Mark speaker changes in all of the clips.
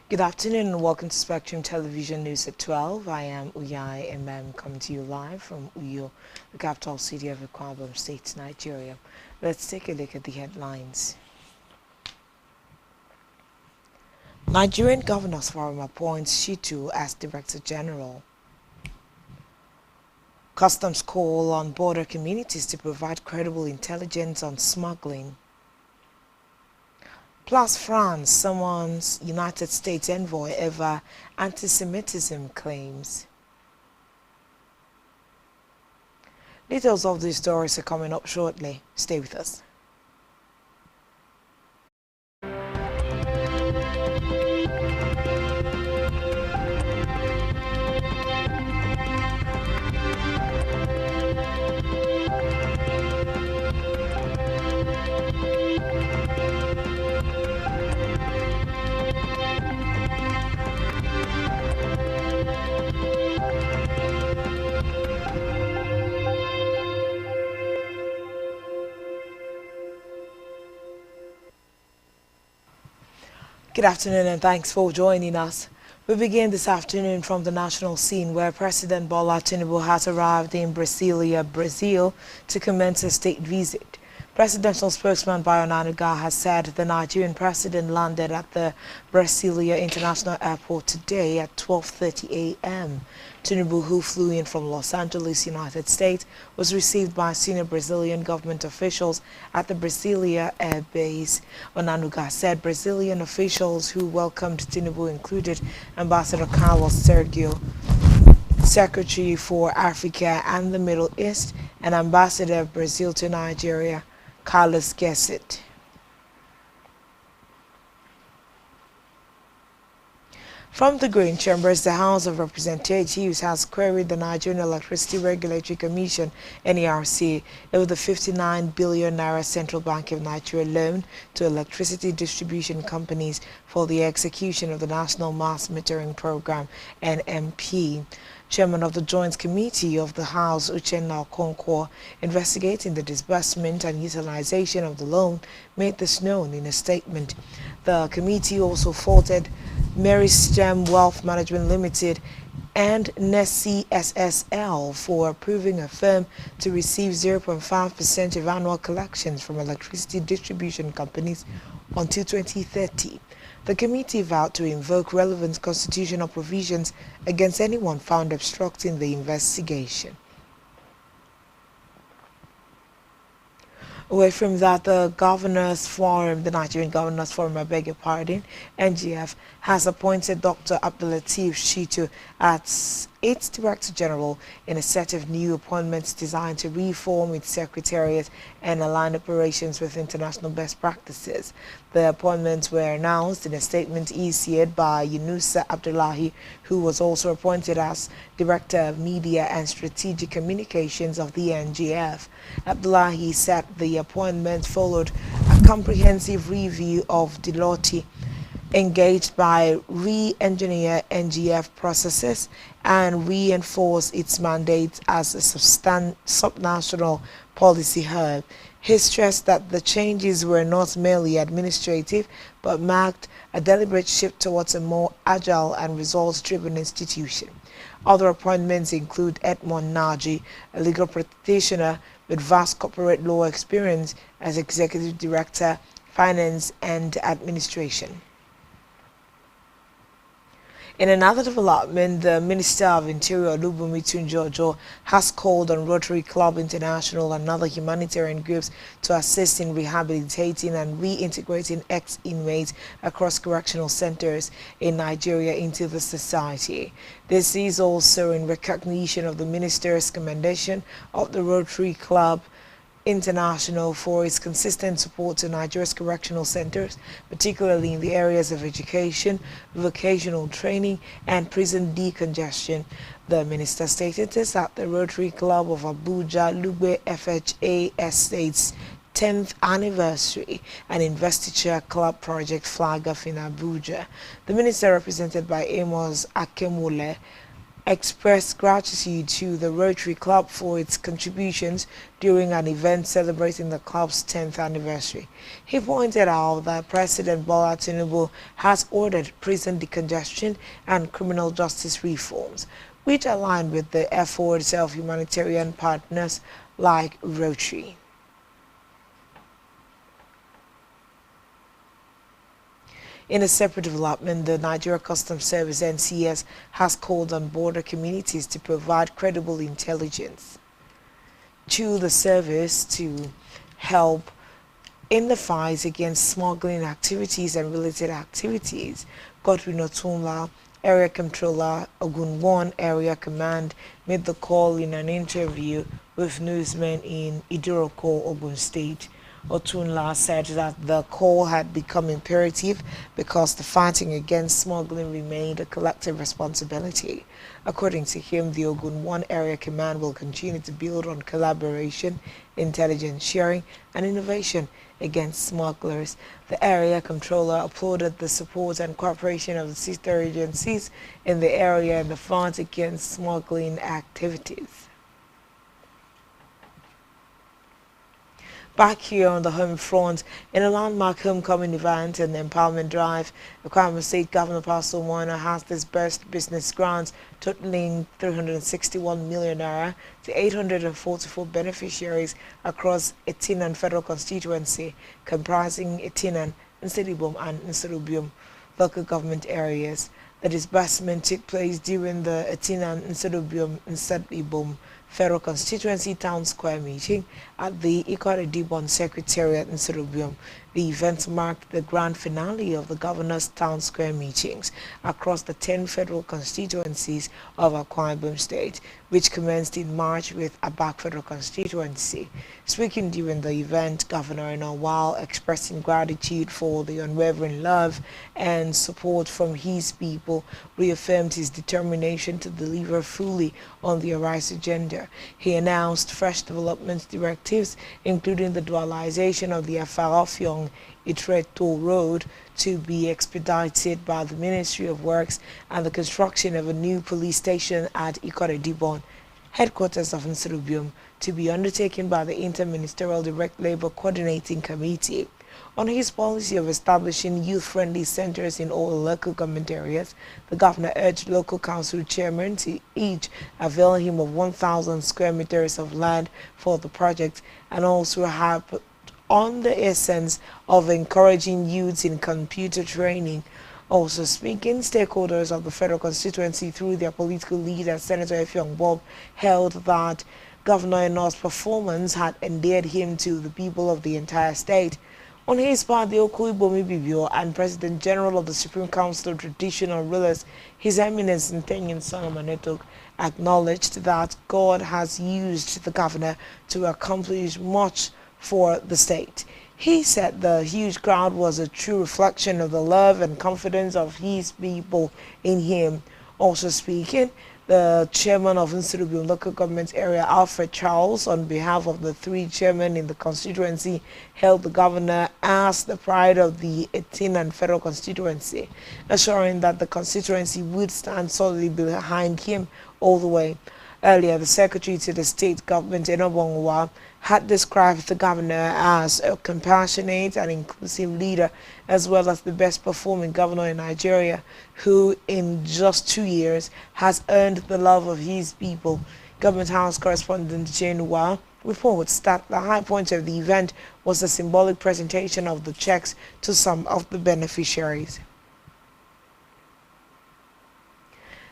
Speaker 1: Good afternoon and welcome to Spectrum Television News at 12. I am Uyai Emem coming to you live from Uyo, the capital city of Akwa State, Nigeria. Let's take a look at the headlines. Nigerian Governors Forum appoints Shitu as Director General. Customs call on border communities to provide credible intelligence on smuggling. Plus France summons United States envoy over anti-Semitism claims. Details of these stories are coming up shortly. Stay with us. Good afternoon and thanks for joining us. We begin this afternoon from the national scene where President Bola Tinubu has arrived in Brasilia, Brazil to commence a state visit. Presidential spokesman Bayo Nanuga has said the Nigerian president landed at the Brasilia International Airport today at 12:30 a.m. Tinubu, who flew in from Los Angeles, United States, was received by senior Brazilian government officials at the Brasilia Air Base. Onanuga said Brazilian officials who welcomed Tinubu included Ambassador Carlos Sergio, Secretary for Africa and the Middle East, and Ambassador of Brazil to Nigeria, Carlos Gesset. From the Green Chambers, the House of Representatives has queried the Nigerian Electricity Regulatory Commission, NERC, over the 59 billion naira Central Bank of Nigeria loan to electricity distribution companies for the execution of the National Mass Metering Program, NMP. Chairman of the Joint Committee of the House, Uchenna Okonkwo, investigating the disbursement and utilization of the loan, made this known in a statement. The committee also faulted Mary Stem Wealth Management Limited and NESI SSL for approving a firm to receive 0.5% of annual collections from electricity distribution companies until 2030. The committee vowed to invoke relevant constitutional provisions against anyone found obstructing the investigation. Away from that, the Nigerian Governors Forum, I beg your pardon, NGF, has appointed Dr. Abdulateef Shitu as its Director General in a set of new appointments designed to reform its secretariat and align operations with international best practices. The appointments were announced in a statement issued by Yunusa Abdullahi, who was also appointed as Director of Media and Strategic Communications of the NGF. Abdullahi said the appointment followed a comprehensive review of Deloitte, engaged by re-engineer NGF processes and reinforce its mandate as a subnational policy hub. He stressed that the changes were not merely administrative, but marked a deliberate shift towards a more agile and results-driven institution. Other appointments include Edmond Naji, a legal practitioner with vast corporate law experience, as Executive Director, Finance and Administration. In another development, the Minister of Interior, Olubunmi Tunji-Ojo, has called on Rotary Club International and other humanitarian groups to assist in rehabilitating and reintegrating ex-inmates across correctional centers in Nigeria into the society. This is also in recognition of the Minister's commendation of the Rotary Club International for its consistent support to Nigeria's correctional centers, particularly in the areas of education, vocational training, and prison decongestion. The minister stated this at the Rotary Club of Abuja Lugbe FHA Estates 10th anniversary and investiture club project flag off in Abuja. The minister, represented by Amos Akemule, expressed gratitude to the Rotary Club for its contributions during an event celebrating the club's 10th anniversary. He pointed out that President Bola Tinubu has ordered prison decongestion and criminal justice reforms, which align with the efforts of humanitarian partners like Rotary. In a separate development, the Nigeria Customs Service (NCS) has called on border communities to provide credible intelligence to the service to help in the fight against smuggling activities and related activities. Godwin Otunla, Area Controller, Ogun 1 Area Command, made the call in an interview with newsmen in Idiroko, Ogun State. Otunla said that the call had become imperative because the fighting against smuggling remained a collective responsibility. According to him, the Ogun 1 Area Command will continue to build on collaboration, intelligence sharing, and innovation against smugglers. The area controller applauded the support and cooperation of the sister agencies in the area in the fight against smuggling activities. Back here on the home front, in a landmark homecoming event and empowerment drive, Kwara State Governor Pastor Moana has disbursed business grants totaling 361 million naira to 844 beneficiaries across Etinan Federal Constituency, comprising Etinan, Nsedibom, and Nserubium local government areas. The disbursement took place during the Etinan, Nserubium, Nsedibom Federal Constituency Town Square meeting at the Ikore Secretariat in Serubium. The event marked the grand finale of the Governor's Town Square meetings across the 10 federal constituencies of Akwa Ibom State, which commenced in March with Abak Federal Constituency. Speaking during the event, Governor while expressing gratitude for the unwavering love and support from his people, reaffirmed his determination to deliver fully on the Arise agenda. He announced fresh development directives, including the dualization of the Afarafiong Itreto Road to be expedited by the Ministry of Works and the construction of a new police station at Ikore headquarters of Nserubium, to be undertaken by the Interministerial Direct Labour Coordinating Committee. On his policy of establishing youth-friendly centers in all local government areas, the governor urged local council chairmen to each avail him of 1,000 square meters of land for the project, and also have on the essence of encouraging youths in computer training. Also speaking, stakeholders of the federal constituency through their political leader, Senator Effiong Bob, held that Governor Eno's performance had endeared him to the people of the entire state. On his part, the Okuibomi Bibio and President General of the Supreme Council of Traditional Rulers, His Eminence Ntenyin Sangamanetok, acknowledged that God has used the governor to accomplish much for the state. He said the huge crowd was a true reflection of the love and confidence of his people in him. Also speaking, the chairman of Nserubium local government area, Alfred Charles, on behalf of the 3 chairmen in the constituency, hailed the governor as the pride of the Etinan Federal Constituency, assuring that the constituency would stand solidly behind him all the way. Earlier, the secretary to the state government, Enobongwa, had described the governor as a compassionate and inclusive leader, as well as the best performing governor in Nigeria, who in just 2 years has earned the love of his people. Government House correspondent Jane Wa reports that the high point of the event was the symbolic presentation of the checks to some of the beneficiaries.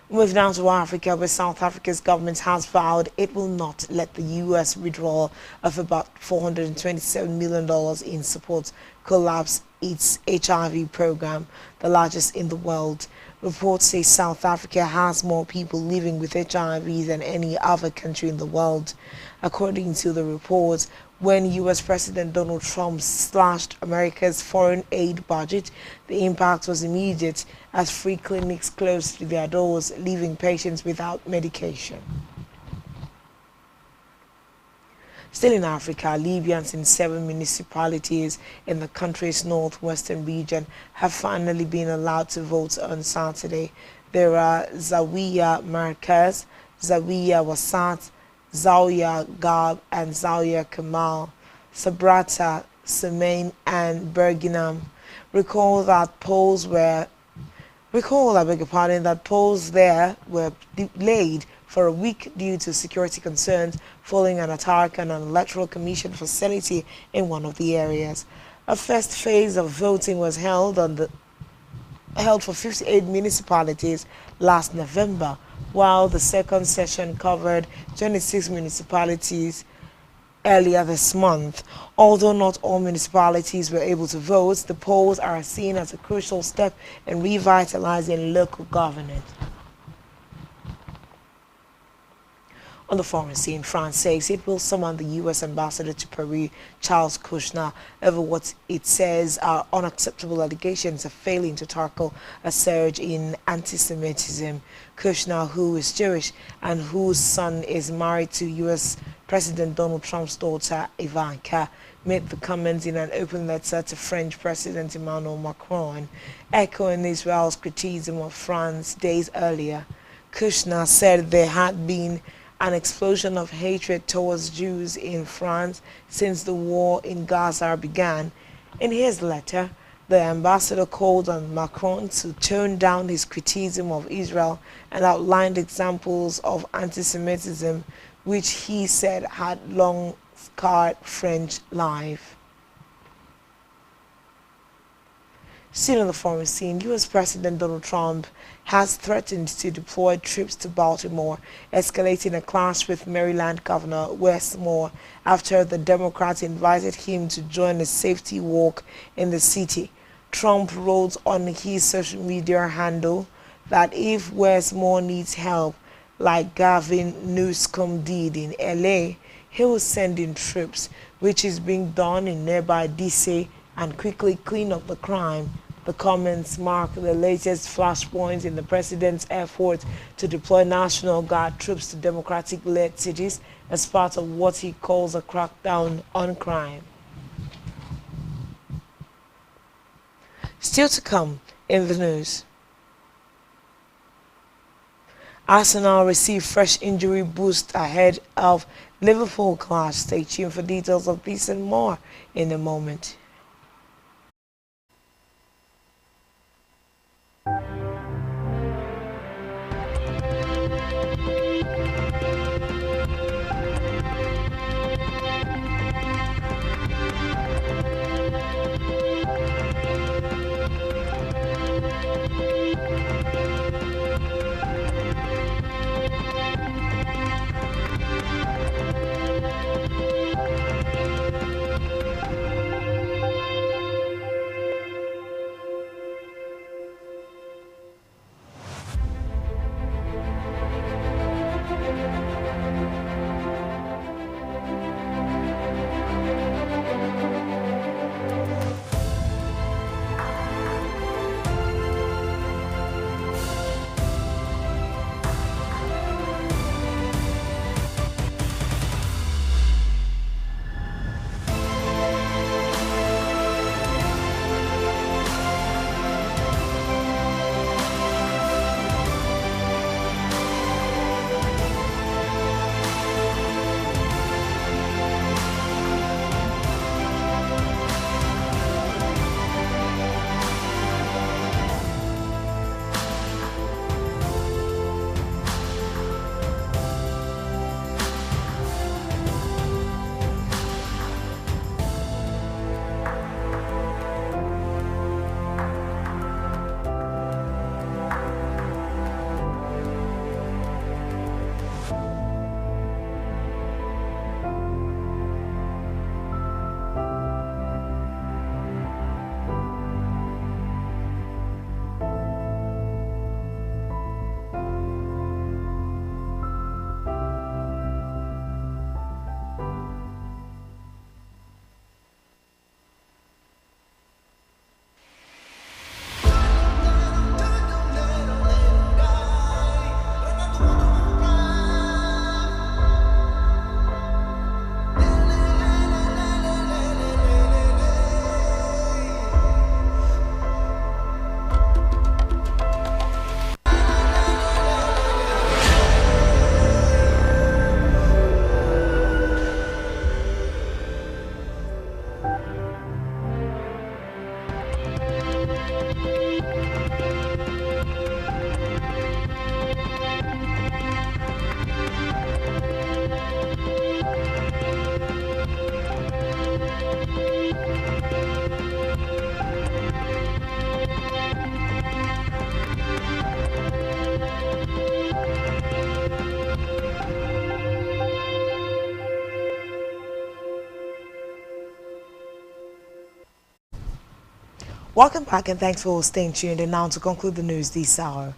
Speaker 1: Moving down to Africa, where South Africa's government has vowed it will not let the U.S. withdrawal of about $427 million in support collapse its HIV program, the largest in the world. Reports say South Africa has more people living with HIV than any other country in the world. According to the reports, when U.S. President Donald Trump slashed America's foreign aid budget, the impact was immediate as free clinics closed their doors, leaving patients without medication. Still in Africa, Libyans in 7 municipalities in the country's northwestern region have finally been allowed to vote on Saturday. There are Zawiya Markaz, Zawiya Wasat, Zawiya Gab, and Zawiya Kamal, Sabrata, Semain, and Berginam. Recall that polls were Recall, I beg your pardon, that polls there were delayed for a week due to security concerns following an attack on an electoral commission facility in one of the areas. A first phase of voting was held for 58 municipalities last November, while the second session covered 26 municipalities earlier this month. Although not all municipalities were able to vote, the polls are seen as a crucial step in revitalizing local governance. On the foreign scene, France says it will summon the U.S. ambassador to Peru, Charles Kushner, over what it says are unacceptable allegations of failing to tackle a surge in anti-Semitism. Kushner, who is Jewish and whose son is married to U.S. President Donald Trump's daughter, Ivanka, made the comments in an open letter to French President Emmanuel Macron, echoing Israel's criticism of France days earlier. Kushner said there had been an explosion of hatred towards Jews in France since the war in Gaza began. In his letter, the ambassador called on Macron to tone down his criticism of Israel and outlined examples of anti-Semitism which he said had long scarred French life. Still on the foreign scene, U.S. President Donald Trump has threatened to deploy troops to Baltimore, escalating a clash with Maryland Governor Wes Moore after the Democrats invited him to join a safety walk in the city. Trump wrote on his social media handle that if Wes Moore needs help, like Gavin Newsom did in LA, he will send in troops, which is being done in nearby DC, and quickly clean up the crime. The comments mark the latest flashpoint in the president's effort to deploy National Guard troops to Democratic-led cities as part of what he calls a crackdown on crime. Still to come in the news. Arsenal received fresh injury boost ahead of Liverpool clash. Stay tuned for details of this and more in a moment. Welcome back and thanks for staying tuned. And now to conclude the news this hour.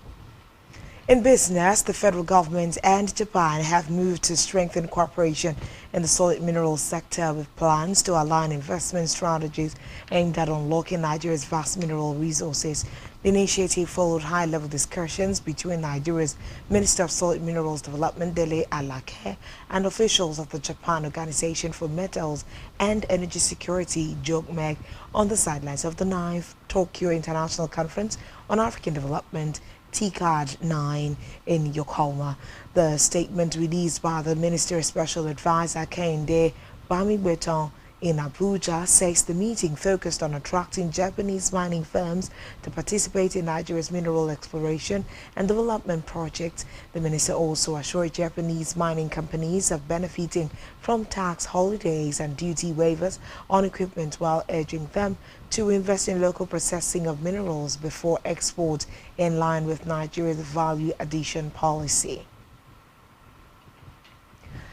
Speaker 1: In business, the federal government and Japan have moved to strengthen cooperation in the solid minerals sector with plans to align investment strategies aimed at unlocking Nigeria's vast mineral resources. The initiative followed high-level discussions between Nigeria's Minister of Solid Minerals Development, Dele Alake, and officials of the Japan Organization for Metals and Energy Security, JOGMEC, on the sidelines of the 9th Tokyo International Conference on African Development TCAD 9 in Yokohama. The statement released by the Minister's Special Advisor Kehinde Bamigbeton in Abuja says the meeting focused on attracting Japanese mining firms to participate in Nigeria's mineral exploration and development projects. The minister also assured Japanese mining companies of benefiting from tax holidays and duty waivers on equipment while urging them to invest in local processing of minerals before export in line with Nigeria's value addition policy.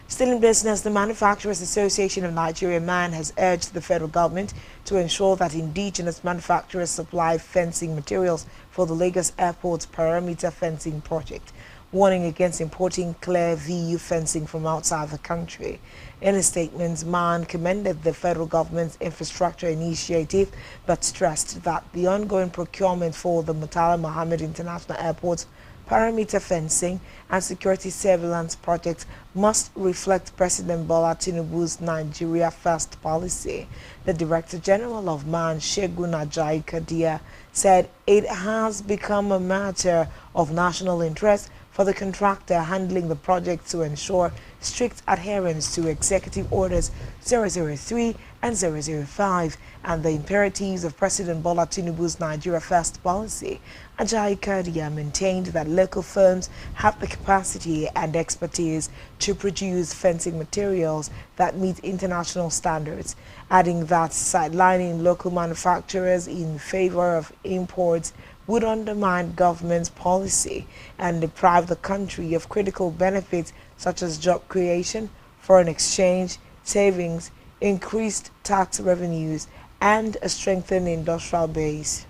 Speaker 1: Still in business, the Manufacturers Association of Nigeria (MAN) has urged the federal government to ensure that indigenous manufacturers supply fencing materials for the Lagos Airport perimeter fencing project, warning against importing clear VU fencing from outside the country. In a statement, MAN commended the federal government's infrastructure initiative but stressed that the ongoing procurement for the Murtala Mohammed International Airport perimeter fencing and security surveillance projects must reflect President Bola Tinubu's Nigeria First policy. The Director General of MAN, Segun Ajayi Kadia, said it has become a matter of national interest for the contractor handling the project to ensure strict adherence to Executive Orders 003 and 005 and the imperatives of President Bola Tinubu's Nigeria First policy. Ajayi Kadia maintained that local firms have the capacity and expertise to produce fencing materials that meet international standards, adding that sidelining local manufacturers in favor of imports would undermine government's policy and deprive the country of critical benefits such as job creation, foreign exchange, savings, increased tax revenues, and a strengthened industrial base.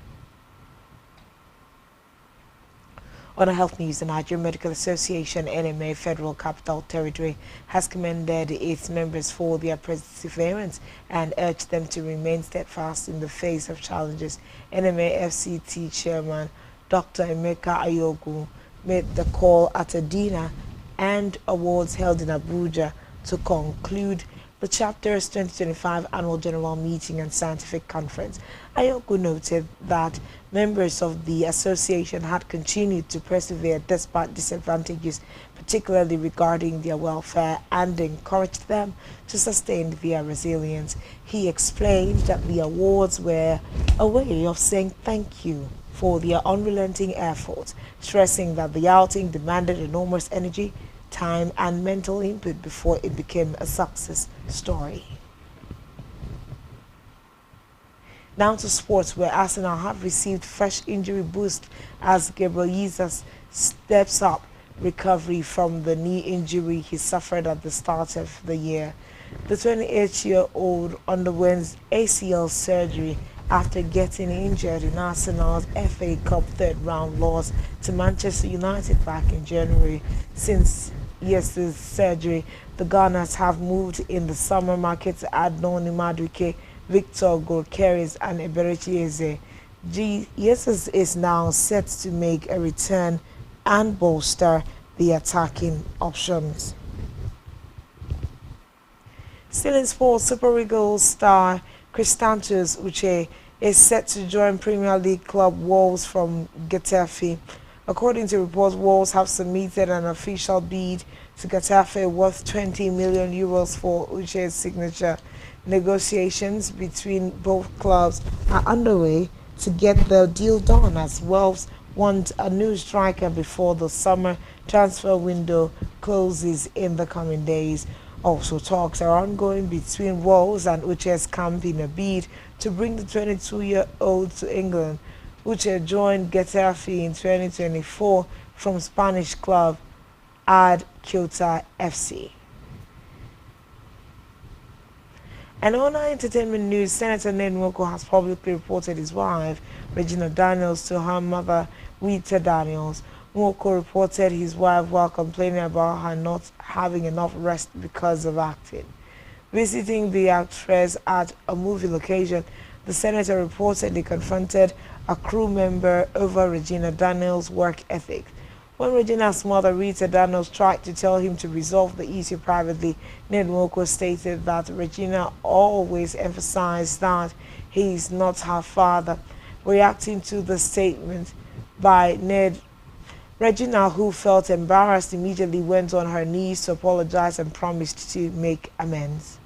Speaker 1: On a health news, the Nigerian Medical Association (NMA) Federal Capital Territory has commended its members for their perseverance and urged them to remain steadfast in the face of challenges. NMA FCT Chairman Dr. Emeka Ayogu made the call at a dinner and awards held in Abuja to conclude the chapter's 2025 annual general meeting and scientific conference. Ayogu noted that members of the association had continued to persevere despite disadvantages, particularly regarding their welfare, and encouraged them to sustain their resilience. He explained that the awards were a way of saying thank you for their unrelenting efforts, stressing that the outing demanded enormous energy, time, and mental input before it became a success story. Now to sports, where Arsenal have received fresh injury boost as Gabriel Jesus steps up recovery from the knee injury he suffered at the start of the year. The 28-year-old underwent ACL surgery after getting injured in Arsenal's FA Cup third-round loss to Manchester United back in January. Since yesterday's surgery, the Gunners have moved in the summer market to add Noni Madueke, Victor Gorkeres, and Eberechi Eze. Jesus is now set to make a return and bolster the attacking options. Still in sports, Super Eagles star Christantus Uche is set to join Premier League club Wolves from Getafe. According to reports, Wolves have submitted an official bid to Getafe worth 20 million euros for Uche's signature. Negotiations between both clubs are underway to get the deal done, as Wolves want a new striker before the summer transfer window closes in the coming days. Also, talks are ongoing between Wolves and Uche's camp in a bid to bring the 22-year-old to England. Uche joined Getafe in 2024 from Spanish club Ad Ceuta FC. And on our entertainment news, Senator Ned Nwoko has publicly reported his wife, Regina Daniels, to her mother, Rita Daniels. Nwoko reported his wife while complaining about her not having enough rest because of acting. Visiting the actress at a movie location, the senator reportedly confronted a crew member over Regina Daniels' work ethic. When Regina's mother, Rita Daniels, tried to tell him to resolve the issue privately, Ned Nwoko stated that Regina always emphasized that he is not her father. Reacting to the statement by Ned, Regina, who felt embarrassed, immediately went on her knees to apologize and promised to make amends.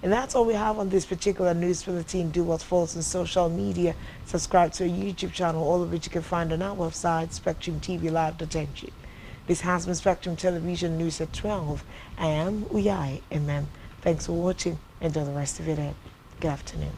Speaker 1: And that's all we have on this particular news bulletin. Do what falls on social media. Subscribe to our YouTube channel, all of which you can find on our website, Spectrum TV Live Detention. This has been Spectrum Television News at 12. I am Uyai Amen. Thanks for watching. Enjoy the rest of your day. Good afternoon.